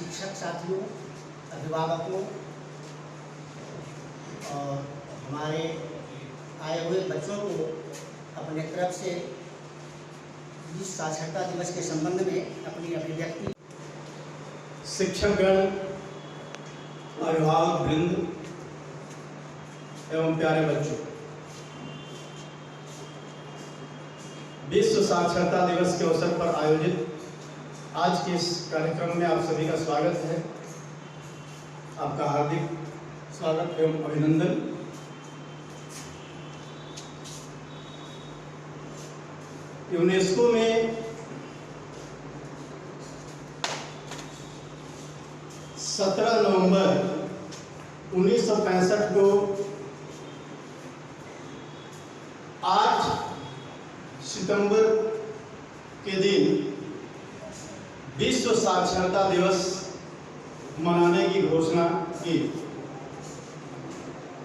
शिक्षक साथियों, अभिभावकों और हमारे आए हुए बच्चों को अपने तरफ से इस साक्षरता दिवस के संबंध में अपनी अभिव्यक्ति। शिक्षकगण, अभिभावक वृंद एवं प्यारे बच्चों, विश्व साक्षरता दिवस के अवसर पर आयोजित आज के इस कार्यक्रम में आप सभी का स्वागत है। आपका हार्दिक स्वागत एवं अभिनंदन। यूनेस्को में 17 नवंबर 1965 को 8 सितंबर के दिन विश्व साक्षरता दिवस मनाने की घोषणा की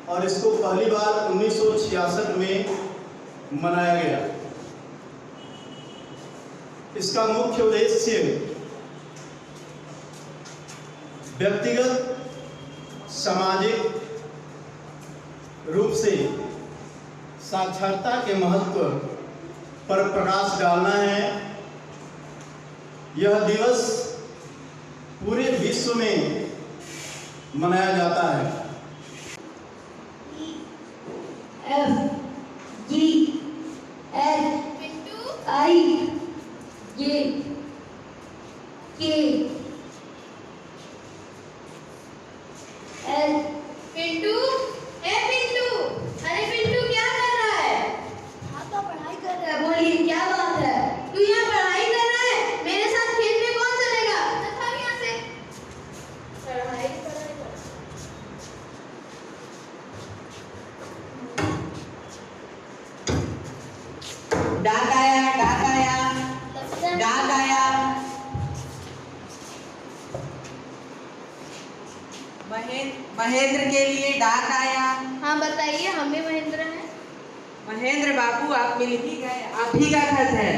और इसको पहली बार 1966 में मनाया गया। इसका मुख्य उद्देश्य व्यक्तिगत सामाजिक रूप से साक्षरता के महत्व पर प्रकाश डालना है। यह दिवस पूरे विश्व में मनाया जाता है। पिंटू, पिंटू, अरे पिंटू क्या कर रहा है? हाँ तो पढ़ाई कर रहा है। बोलिए क्या बात है? तू यहाँ पढ़ाई कर रहा है? मेरे साथ खेलने कौन चलेगा? चल यहाँ से। पढ़ाई कर। डाक आया, डाक आया, डाक आया। महेंद्र के लिए डाक आया। हाँ बताइए, हम भी महेंद्र हैं। महेंद्र बाबू, आप मिल ही गए। आप ही का खत है,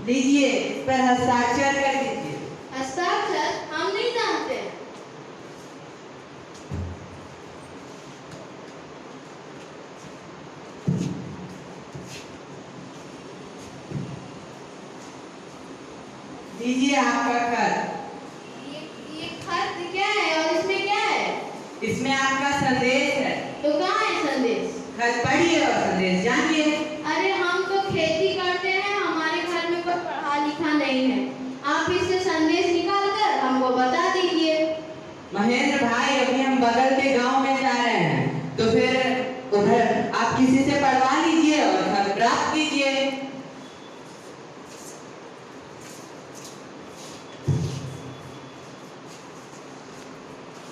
लीजिए इस पर हस्ताक्षर कर दीजिए। हस्ताक्षर हम नहीं जानते। लीजिए आपका खत। ये खत क्या है और इसमें क्या है? इसमें आपका संदेश है। तो कहाँ है संदेश? खत पढ़िए और संदेश जानिए। अरे हम तो खेती करते हैं, हमारे घर में कोई पढ़ा लिखा नहीं है। आप इससे संदेश निकाल कर हमको बता दीजिए। महेंद्र भाई, अभी हम बगल के गांव में जा रहे हैं, तो फिर उधर आप किसी से पढ़वा लीजिए और खत प्राप्त कीजिए।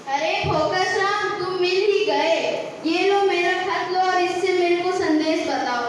अरे फोकस राम, तुम मिल ही गए। ये लो मेरा खत लो और इससे मेरे को संदेश बताओ।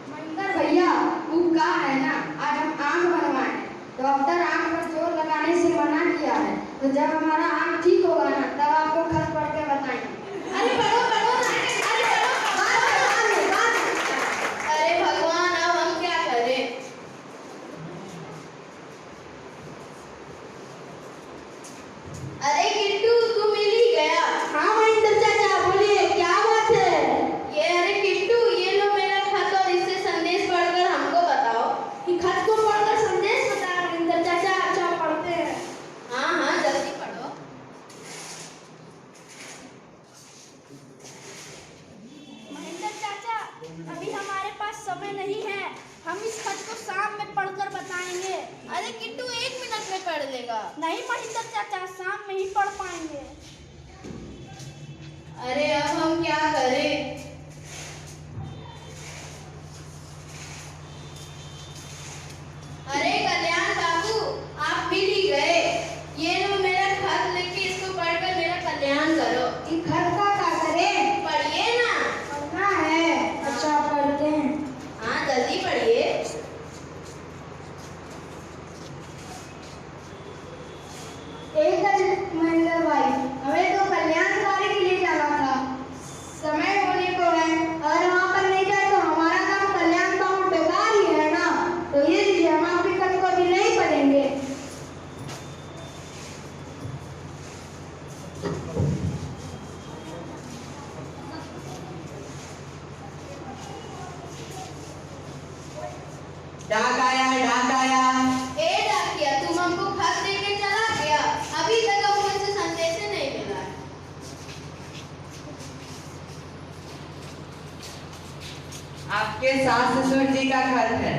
महेंद्र भैया, तू कहा है ना आज हम आंख बनवाएं। डॉक्टर आंख पर जोर लगाने से मना किया है, तो जब हमारा आंख ठीक होगा ना तब आपको खत पढ़ के बताएंगे। अरे पढ़ो पढ़ो ना, अरे पढ़ो। अरे भगवान, अब हम क्या करें? अरे किट्टू, तू मिल ही गया। हाँ महेंद्र चाचा, बोलिए क्या बात है? अरे किट्टू, ये लो मेरा खत और इससे संदेश पढ़कर हमको बताओ। कि खत को पढ़कर संदेश बता महेंद्र चाचा। अच्छा पढ़ते हैं। हाँ हाँ, जल्दी पढ़ो। महेंद्र चाचा, अभी हमारे पास समय नहीं है, हम इस खत को शाम में पढ़कर बताएंगे। अरे किट्टू, 1 मिनट में पढ़ लेगा। नहीं महेंद्र चाचा, शाम में ही पढ़ पाएंगे। अरे अब हम क्या करें? अरे कल्याण बाबू, आप मिल ही गए। ये लो मेरा खत, लेके इसको पढ़कर मेरा कल्याण करो। कि खत का क्या करें? पढ़िए ना। पढ़ना है। अच्छा पढ़ते हैं। हाँ डाक आया है, डाक आया। ए डाकिया, तुम हमको खत दे के चला गया, अभी तक हमको इससे संदेश नहीं मिला है। आपके सास ससुर जी का खत है।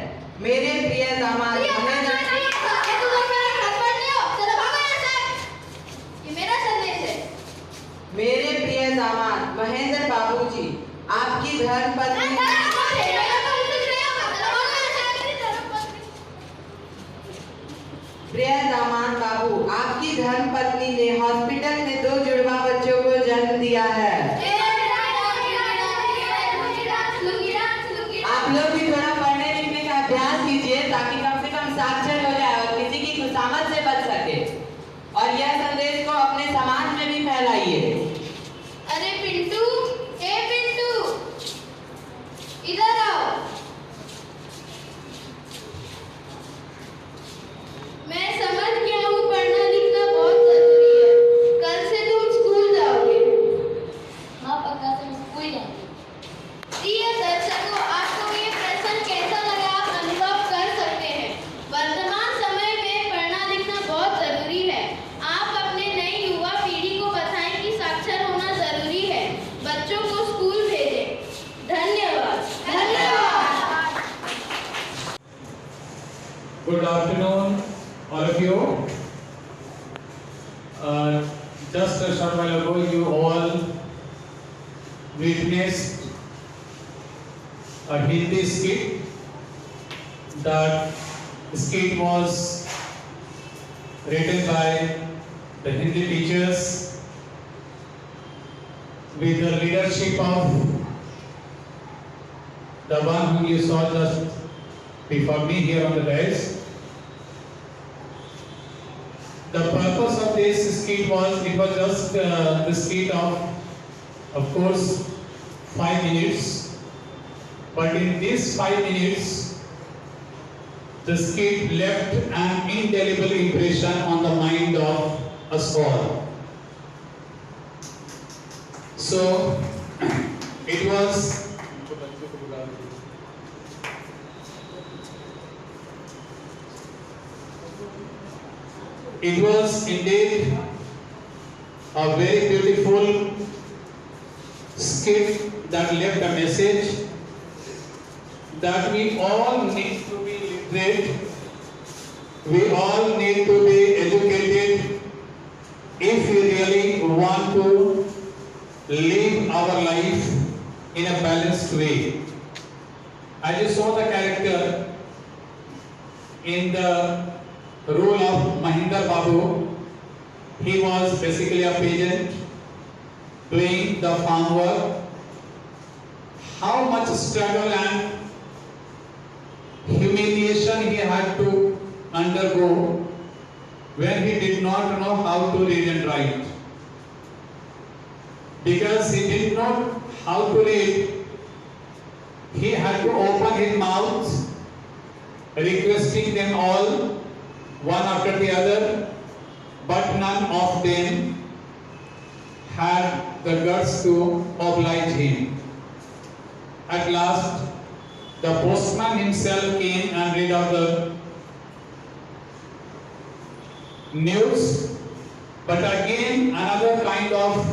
मेरे प्रिय दामाद ये तुम मेरा खत पढ़ लियो, चलो भागो यहाँ से। ये मेरा संदेश है। मेरे प्रिय दामाद महेंद्र बाबूजी, आपकी धर्म पत्नी प्रिय दामाद बाबू, आपकी धर्म पत्नी ने हॉस्पिटल में 2 जुड़वा बच्चों को जन्म दिया है। आप लोग भी थोड़ा पढ़ने लिखने का अभ्यास कीजिए ताकि कम से कम साक्षर हो जाए और किसी की खुशामद से बच सके। और यह संदेश को अपने समाज में भी फैलाइए। अरे पिंटू, ए पिंटू, इधर आओ। मैं समझ गया हूँ पढ़ना लिखना बहुत जरूरी है। कल से तुम स्कूल जाओगे। हाँ पक्का, तुम स्कूल जाओगे। प्रिय दर्शकों, आपको ये प्रश्न कैसा लगा आप अनुभव कर सकते हैं। वर्तमान समय में पढ़ना लिखना बहुत जरूरी है। आप अपने नई युवा पीढ़ी को बताएं कि साक्षर होना जरूरी है। बच्चों को स्कूल भेजें। धन्यवाद। धन्यवाद। Good afternoon, all of you. Just a short while ago, you all witnessed a Hindi skit. That skit was written by the Hindi teachers with the leadership of the one whom you saw just before me here on the dais. The purpose of this skit was, it was just the skit of course, 5 minutes. But in these 5 minutes, the skit left an indelible impression on the mind of us all. So, it was indeed a very beautiful skit that left a message that we all need to be literate, we all need to be educated if we really want to live our life in a balanced way. As you saw the character in the role of Mahinder Babu, he was basically a peasant doing the farm work. How much struggle and humiliation he had to undergo when he did not know how to read and write. Because he did not know how to read, he had to open his mouth requesting them all one after the other, but none of them had the guts to oblige him. At last, the postman himself came and read out the news, but again another kind of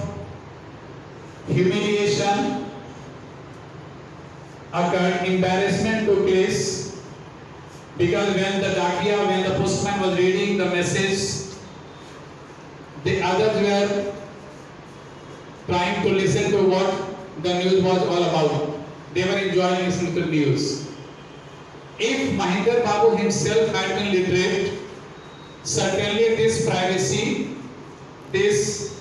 humiliation occurred, embarrassment took place, because when the postman was reading the message, the others were trying to listen to what the news was all about. They were enjoying listening to the news. If Mahinder Babu himself had been literate, certainly this privacy, this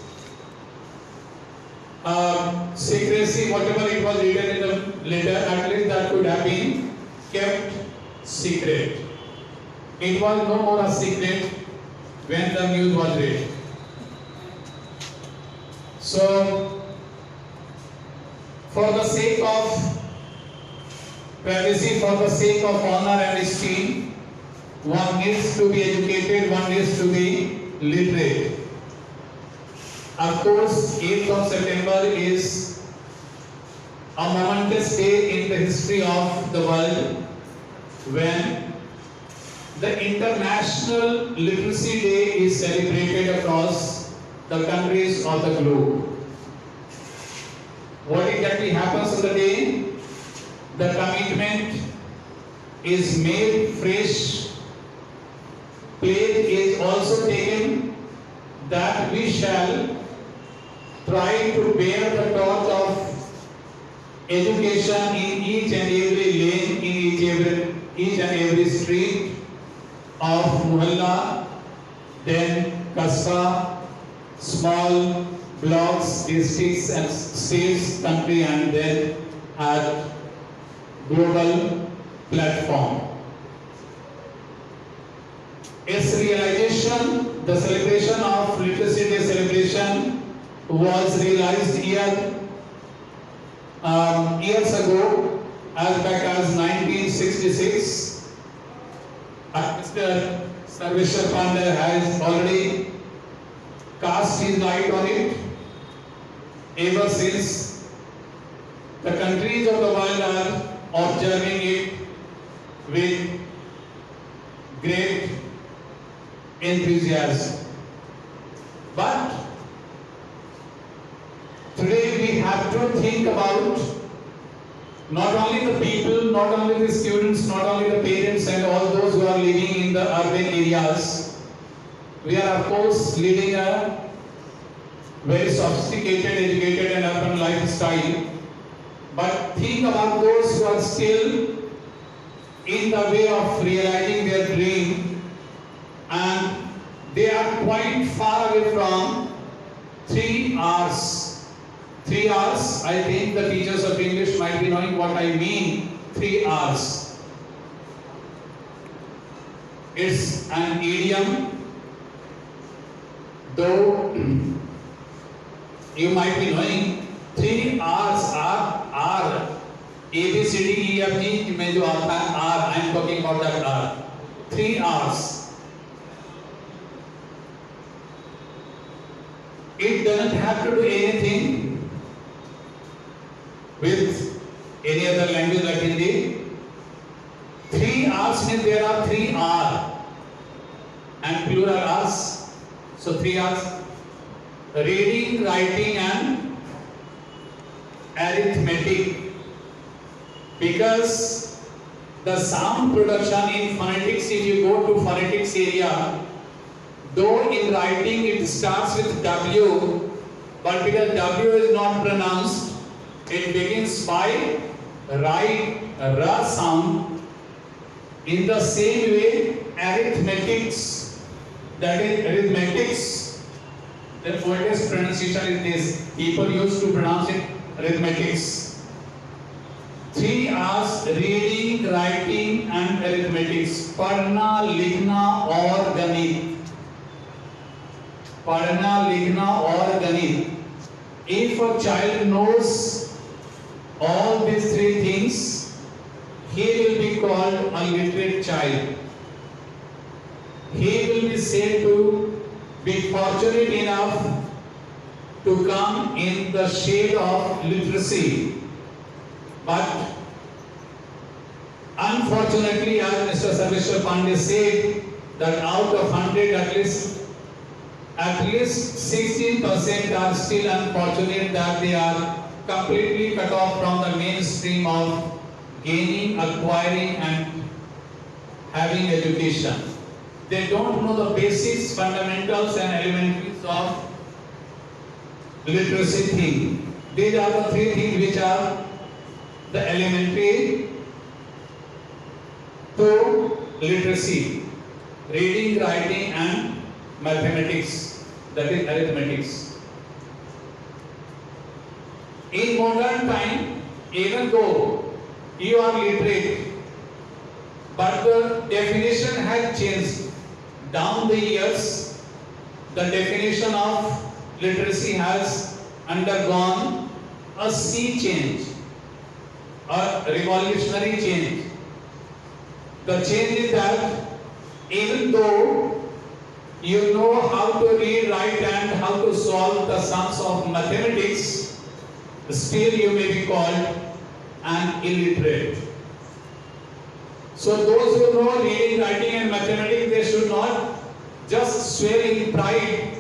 secrecy, whatever it was written in the letter, at least that could have been kept secret. It was no more a secret when the news was read. So, for the sake of privacy, for the sake of honor and esteem, one needs to be educated, one needs to be literate. Of course, 8th of September is a momentous day in the history of the world when the International Literacy Day is celebrated across the countries of the globe. What exactly happens on the day? The commitment is made fresh. Pledge is also taken that we shall try to bear the torch of education in each and every lane, in each and every street of Muhalla, then Kasba, small blocks, districts and states, country, and then at global platform. Its realization, the celebration of Literacy Day celebration was realized years ago, as back as 1966. Mr. Sarveshwar Pandey has already cast his light on it. Ever since, the countries of the world are observing it with great enthusiasm. But today we have to think about not only the people, not only the students, not only the parents and all those who are living in the urban areas. We are of course leading a very sophisticated, educated and urban lifestyle. But think about those who are still in the way of realizing their dream, and they are quite far away from 3 R's. 3 R's, I think the teachers of English might be knowing what I mean. 3 R's. It's an idiom, though you might be knowing 3 R's are R. A, B, C, D, E, F, G में जो आता है R, I am talking about that R. 3 R's. It doesn't have to do anything with any other language like Hindi. 3 R's means there are 3 R and plural R's. So 3 R's: reading, writing and arithmetic. Because the sound production in phonetics, if you go to phonetics area, though in writing it starts with W, but because W is not pronounced, it begins by right ra sound. In the same way, arithmetics, that is arithmetics, the phonetics pronunciation is this. People used to pronounce it arithmetics. 3 R's: reading, writing and arithmetics. पढ़ना, लिखना और गणित. पढ़ना, लिखना और गणित. If a child knows all these 3 things, he will be called a literate child. He will be said to be fortunate enough to come in the shade of literacy. But unfortunately, as Mr. Sarveshwar Pandey said, that out of 100, at least 16% are still unfortunate that they are completely cut off from the mainstream of gaining, acquiring and having education. They don't know the basics, fundamentals and elementaries of literacy thing. These are the 3 things which are the elementary to literacy: reading, writing and mathematics, that is arithmetics. In modern time, even though you are literate, but the definition has changed. Down the years, the definition of literacy has undergone a sea change, a revolutionary change. The change is that even though you know how to read, write and how to solve the sums of mathematics, still you may be called an illiterate. So those who know reading, writing and mathematics, they should not just swear in pride,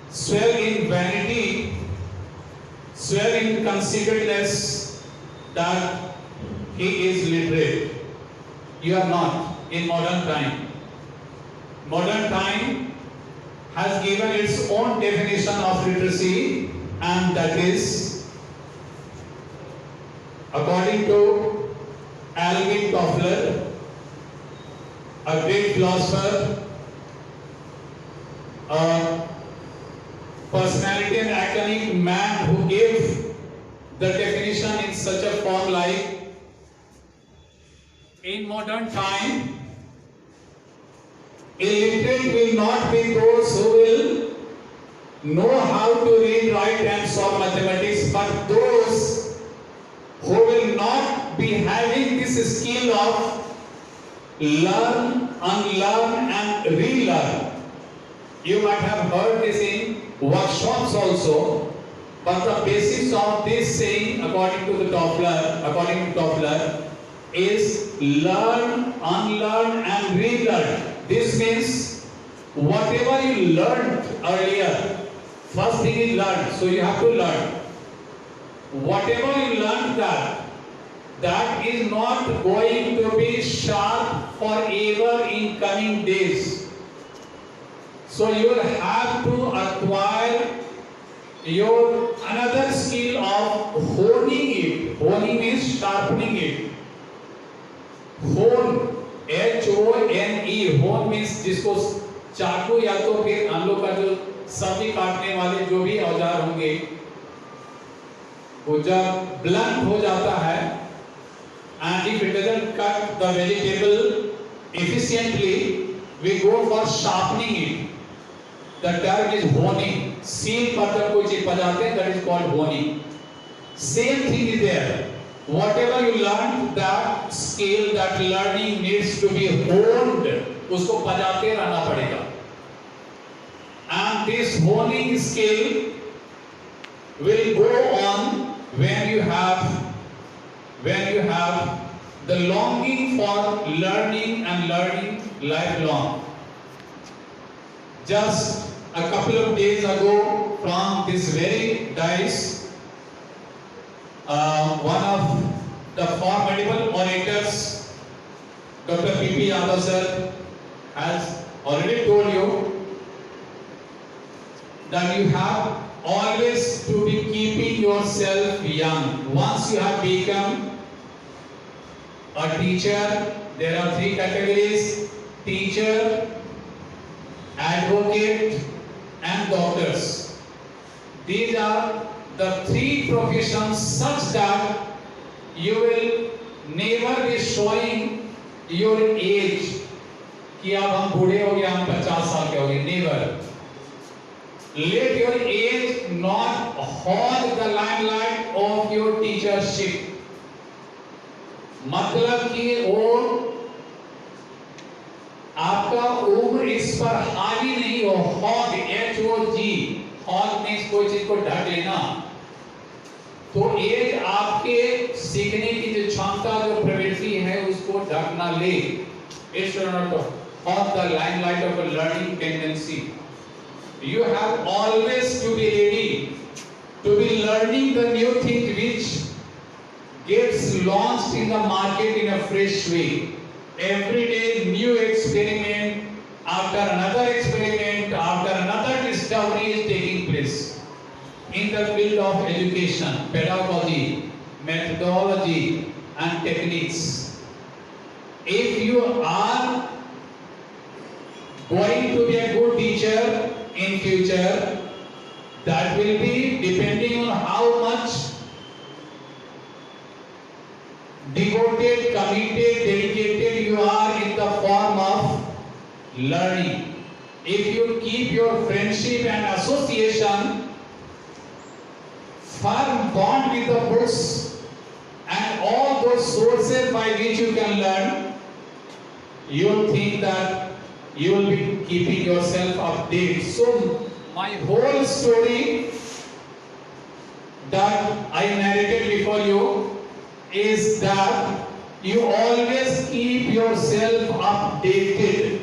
swear in vanity, swear in conceitedness that he is literate. You are not in modern time. Modern time has given its own definition of literacy, and that is, according to Alvin Toffler, a great philosopher, a personality and academic man who gave the definition in such a form like, in modern time, illiterate will not be those who will know how to read, write and solve mathematics, but those who will not be having this skill of learn, unlearn and relearn. You might have heard this in workshops also, but the basis of this saying, according to Toffler, is learn, unlearn and relearn. This means whatever you learned earlier, first thing is learn, so you have to learn. Whatever you learned, that is not going to be sharp forever in coming days. So you will have to acquire your another skill of honing it. Honing means sharpening it. Hone, H-O-N-E, hone means जिसको चाकू या तो फिर हम लोग का जो सब्जी काटने वाले जो भी औजार होंगे, वो जब ब्लंट हो जाता है, and if it doesn't cut the vegetable efficiently, we go for sharpening it. The term is honing. Seal पर जब कोई चीज बजाते हैं, that is called honing. Same thing is there. Whatever you learned, that skill, that learning needs to be honed. उसको बजाते रहना पड़ेगा. And this honing skill will go on when you have the longing for learning and learning lifelong. Just a couple of days ago, from this very dais, one of the formidable orators, Dr. P.P. Yadav sir, has already told you that you have always to be keeping yourself young. Once you have become a teacher, there are three categories: teacher, advocate and doctors. These are the three professions such that you will never be showing your age कि अब हम बूढ़े हो गए, हम 50 साल के हो गए. Never. Let your age not hog the limelight of your teachership. मतलब कि वो आपका उम्र इस पर हावी नहीं हो. हॉग, H-O-G, हॉग मीन्स कोई चीज को ढक लेना. तो एज आपके सीखने की जो क्षमता, जो प्रवृत्ति है, उसको ढक ना ले. It should not hog the limelight of a learning tendency. You have always to be ready to be learning the new thing which gets launched in the market in a fresh way. Every day new experiment after another experiment after another discovery is taking place in the field of education, pedagogy, methodology and techniques. If you are going to be a good teacher in future, that will be depending on how much devoted, committed, dedicated you are in the form of learning. If you keep your friendship and association firm bond with the books and all those sources by which you can learn, you will think that you will be keeping yourself updated. So my whole story that I narrated before you is that you always keep yourself updated.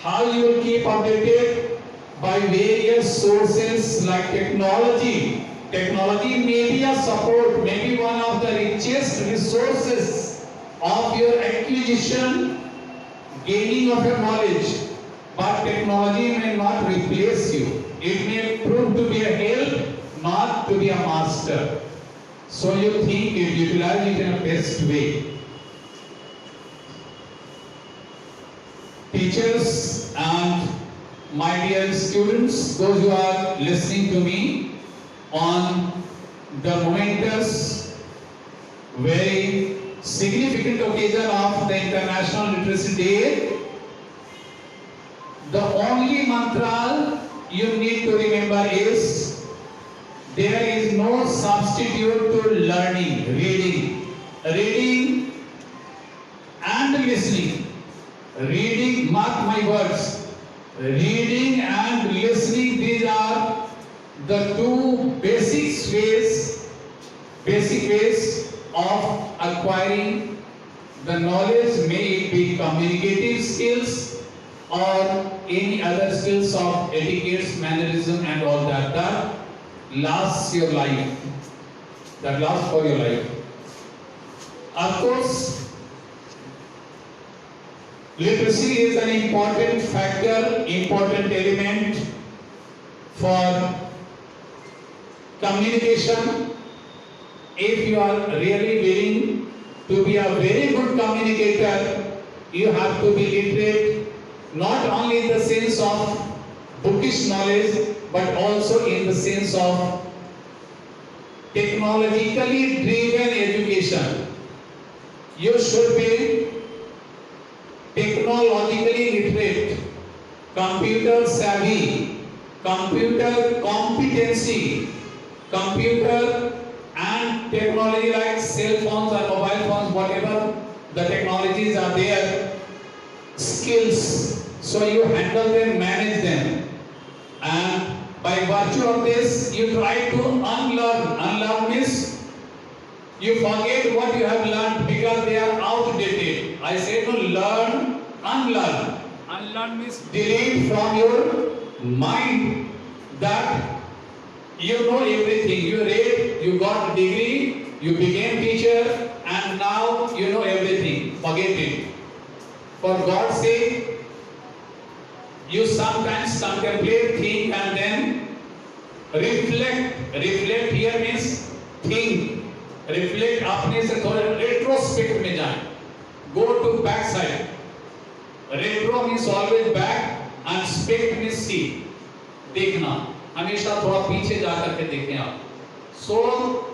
How you will keep updated? By various sources like technology. Technology may be a support, may be one of the richest resources of your acquisition, gaining of your knowledge. But technology may not replace you. It may prove to be a help, not to be a master. So you think it, utilize it in a best way. Teachers and my dear students, those who are listening to me on the momentous, very significant occasion of the International Literacy Day, the only mantra you need to remember is there is no substitute to learning, reading and listening. Reading, mark my words, reading and listening, these are the two basic ways of acquiring the knowledge, may it be communicative skills or any other skills of etiquette, mannerism and all that. That lasts your life. That lasts for your life. Of course, literacy is an important factor, important element for communication. If you are really willing to be a very good communicator, you have to be literate, not only in the sense of bookish knowledge, but also in the sense of technologically driven education. You should be technologically literate, computer savvy, computer competency, computer and technology like cell phones or mobile phones, whatever the technologies are there, skills, so you handle them, manage them, and by virtue of this you try to unlearn means you forget what you have learned because they are outdated. I say to learn, unlearn. Unlearn means delete from your mind that you know everything. You read, you got a degree, you became teacher, and now you know everything. Forget it. For God's sake, you sometimes contemplate, think, and then reflect. Reflect here means think. Reflect अपने से थोड़ा retrospect में जाएं. Go to back side. Retro means always back and spect means see. देखना. हमेशा थोड़ा पीछे जाकर के देखें आप. So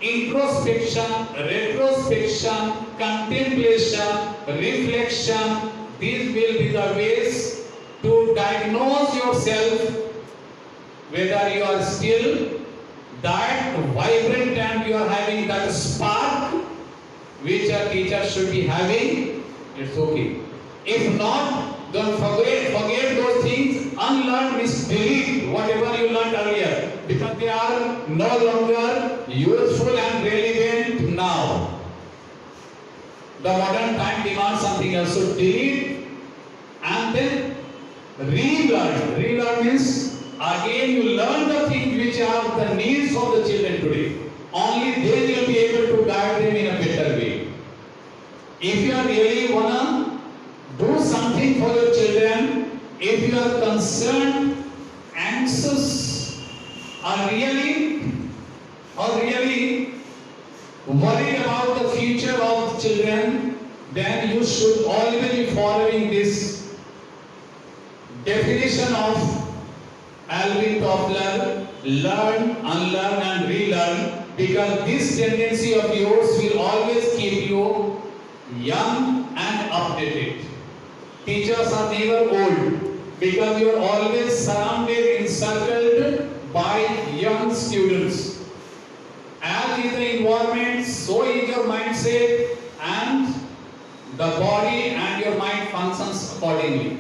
introspection, retrospection, contemplation, reflection, these will be the ways to diagnose yourself whether you are still that vibrant and you are having that spark which a teacher should be having. It's okay. If not, don't forget those things. Unlearn means delete whatever you learned earlier because they are no longer useful and relevant now. The modern time demands something else. So delete and then relearn. Relearn means again you learn the things which are the needs of the children today. Only then you will be able to guide them in a better way. If you are really wanna do something for your children, if you are concerned, anxious, or really worried about the future of children, then you should always be following this definition of Alvin Toffler: learn, unlearn and relearn, because this tendency of yours will always keep you young and updated. Teachers are never old because you are always surrounded, encircled by young students. As is the environment, so is your mindset, and the body and your mind functions accordingly.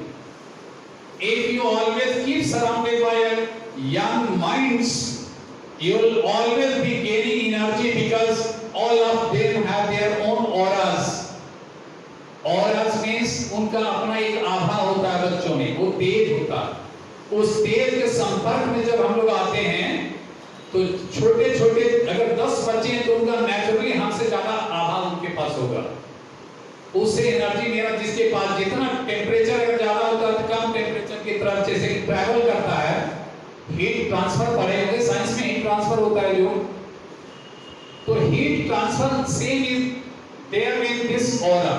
If you always keep surrounded by young minds, you will always be gaining energy because all of संपर्क में जब हम लोग आते हैं तो छोटे छोटे अगर 10 बच्चे हैं तो उनका नेचुरली हमसे ज्यादा आभा उनके पास होगा, उससे एनर्जी मेरा जिसके पास जितना टेम्परेचर अगर ज्यादा होता है तो कम टेम्परेचर की तरफ जैसे कि ट्रैवल करता है, हीट ट्रांसफर पढ़े होंगे साइंस में, हीट ट्रांसफर होता है जो, तो heat transfer same is there in this aura.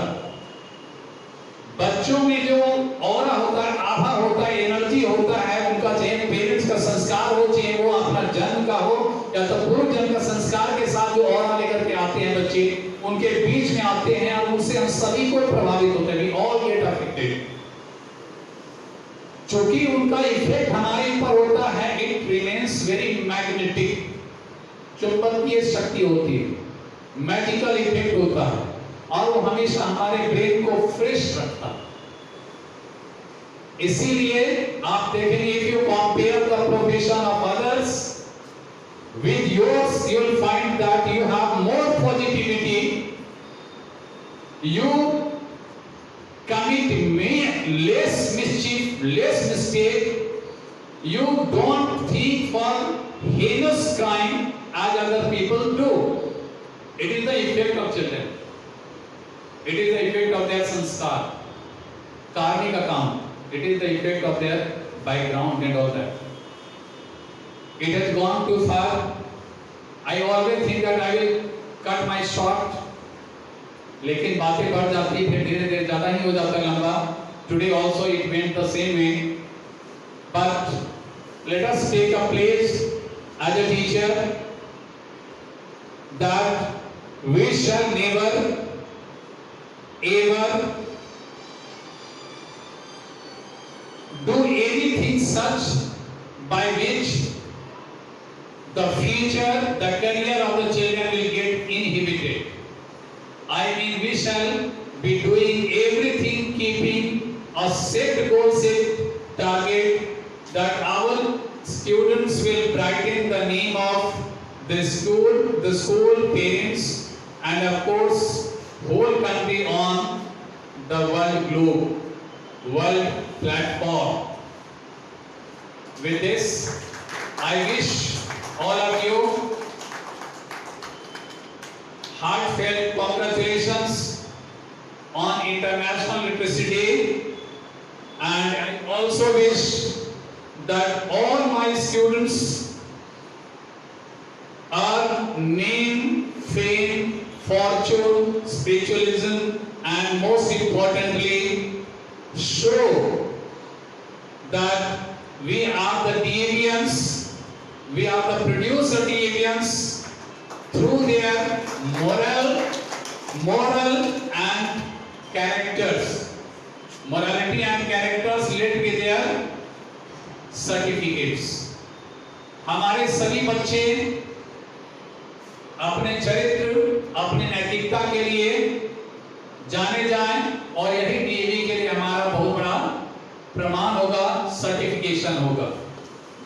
बच्चों में जो ऑरा होता है, आभा होता है, एनर्जी होता है उनका, चाहे पेरेंट्स का संस्कार हो, चाहे वो अपना जन्म का हो या तो पूर्व जन्म का संस्कार के साथ जो ऑरा लेकर के आते हैं बच्चे, उनके बीच में आते हैं और उनसे हम सभी को प्रभावित होते हैं, ऑल गेट अफेक्टेड। क्योंकि उनका इफेक्ट हमारे ऊपर होता है, इट रिमेन्स वेरी मैग्नेटिक, चुंबकीय शक्ति होती है, मैजिकल इफेक्ट होता है और वो हमेशा हमारे ब्रेन को फ्रेश रखता है। इसीलिए आप देखेंगे, if you compare the profession of others with yours, you will find that you have more positivity, you commit less mischief, less mistake, you don't think for heinous crime as other people do. It is the effect of children, it is the effect of their sanskar, karmic account, it is the effect of their background and all that. It has gone too far. I always think that I will cut my short. लेकिन बातें बढ़ जाती, फिर धीरे धीरे ज़्यादा ही हो जाता है लंबा. Today also it went the same way. But let us take a place as a teacher that we shall never ever do anything such by which the future, the career of the children will get inhibited. I mean, we shall be doing everything keeping a set goal, set target, that our students will brighten the name of the school parents, and of course, whole country on the world globe, world platform. With this, I wish all of you heartfelt congratulations on International Literacy Day, and I also wish that all my students are name, fame, fortune, spiritualism, and most importantly show that we are the deviants, we are the producer deviants through their moral and characters. Morality and characters led with their certificates. हमारे सभी बच्चे अपने चरित्र, अपने नैतिकता के लिए जाने जाएं, और यही डीएवी के लिए हमारा बहुत बड़ा प्रमाण होगा, सर्टिफिकेशन होगा।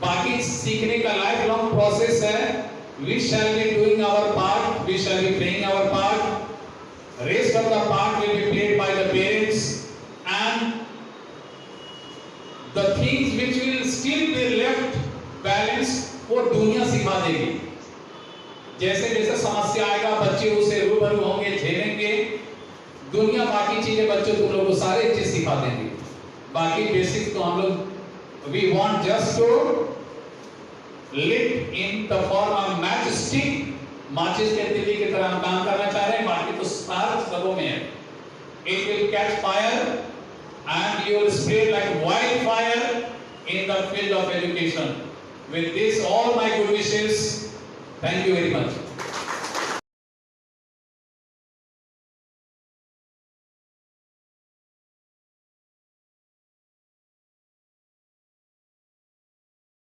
बाकी सीखने का लाइफ लॉन्ग प्रोसेस है। We shall be doing our part, we shall be playing our part. Rest of the part will be played by the parents, and the things which will still be left balanced वो दुनिया सिखा देगी। जैसे जैसे समस्या आएगा बच्चे उसे रूबरू होंगे, झेलेंगे, दुनिया बाकी चीजें बच्चों तुम लोगों को सारे चीज सिखा देंगे। बाकी बेसिक तो हम लोग we want just to lit in the form of matchstick, माचिस के तिली की तरह हम काम करना चाह रहे हैं। बाकी तो सार सबों में है। It will catch fire and you will spread like wildfire in the field of education. With this, all my good wishes. Thank you very much.